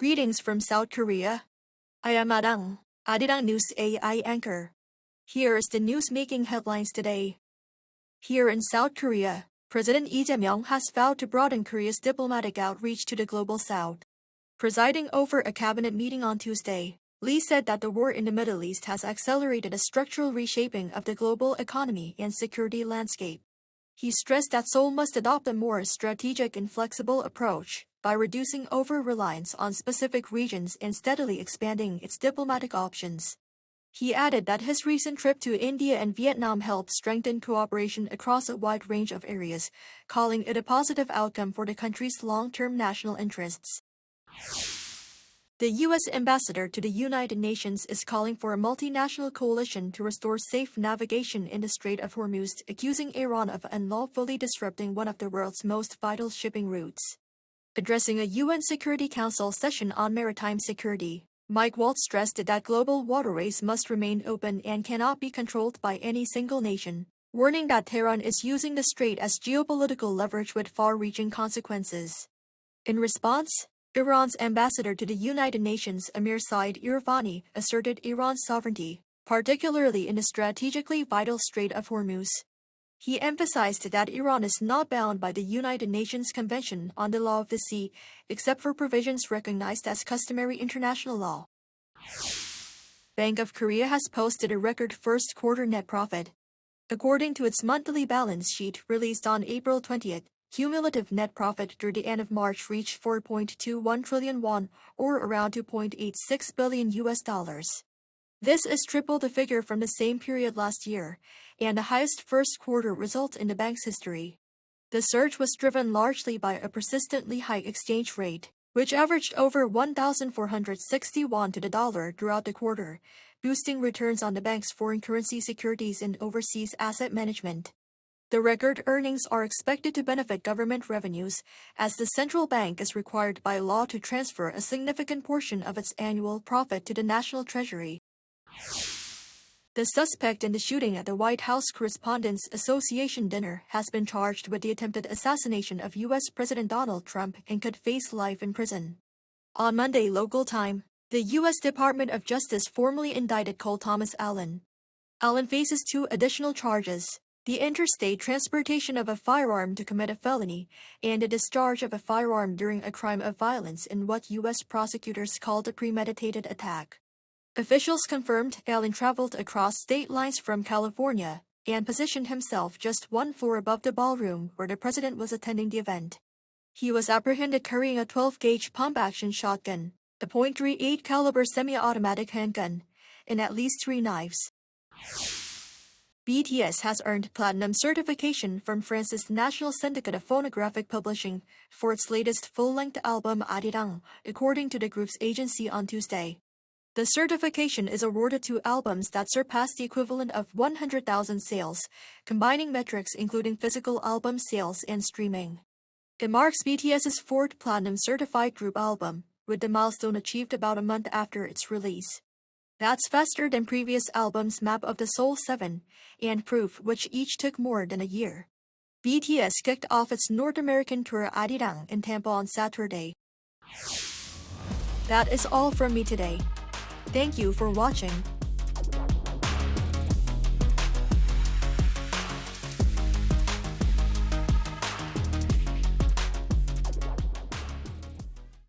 Greetings from South Korea. I am Arirang News AI anchor. Here is the news making headlines today. Here in South Korea, President Lee Jae-myung has vowed to broaden Korea's diplomatic outreach to the global south. Presiding over a cabinet meeting on Tuesday, Lee said that the war in the Middle East has accelerated a structural reshaping of the global economy and security landscape. He stressed that Seoul must adopt a more strategic and flexible approach by reducing over-reliance on specific regions and steadily expanding its diplomatic options. He added that his recent trip to India and Vietnam helped strengthen cooperation across a wide range of areas, calling it a positive outcome for the country's long-term national interests. The U.S. ambassador to the United Nations is calling for a multinational coalition to restore safe navigation in the Strait of Hormuz, accusing Iran of unlawfully disrupting one of the world's most vital shipping routes. Addressing a UN Security Council session on maritime security, Mike Waltz stressed that global waterways must remain open and cannot be controlled by any single nation, warning that Tehran is using the strait as geopolitical leverage with far-reaching consequences. In response, Iran's ambassador to the United Nations, Amir Said Iravani, asserted Iran's sovereignty, particularly in the strategically vital Strait of Hormuz. He emphasized that Iran is not bound by the United Nations Convention on the Law of the Sea, except for provisions recognized as customary international law. Bank of Korea has posted a record first quarter net profit. According to its monthly balance sheet released on April 20th, cumulative net profit through the end of March reached 4.21 trillion won, or around $2.86 billion. This is triple the figure from the same period last year, and the highest first quarter result in the bank's history. The surge was driven largely by a persistently high exchange rate, which averaged over 1,460 won to the dollar throughout the quarter, boosting returns on the bank's foreign currency securities and overseas asset management. The record earnings are expected to benefit government revenues, as the central bank is required by law to transfer a significant portion of its annual profit to the national treasury. The suspect in the shooting at the White House Correspondents' Association dinner has been charged with the attempted assassination of U.S. President Donald Trump and could face life in prison. On Monday local time, the U.S. Department of Justice formally indicted Cole Thomas Allen. Allen faces 2 additional charges: the interstate transportation of a firearm to commit a felony, and the discharge of a firearm during a crime of violence in what U.S. prosecutors called a premeditated attack. Officials confirmed Allen traveled across state lines from California and positioned himself just 1 floor above the ballroom where the president was attending the event. He was apprehended carrying a 12-gauge pump-action shotgun, a .38 caliber semi-automatic handgun, and at least 3 knives. BTS has earned platinum certification from France's National Syndicate of Phonographic Publishing for its latest full-length album Arirang, according to the group's agency on Tuesday. The certification is awarded to albums that surpass the equivalent of 100,000 sales, combining metrics including physical album sales and streaming. It marks BTS's 4th platinum-certified group album, with the milestone achieved about a month after its release. That's faster than previous albums Map of the Soul 7 and Proof, which each took more than a year. BTS kicked off its North American tour Arirang in Tampa on Saturday. That is all from me today. Thank you for watching.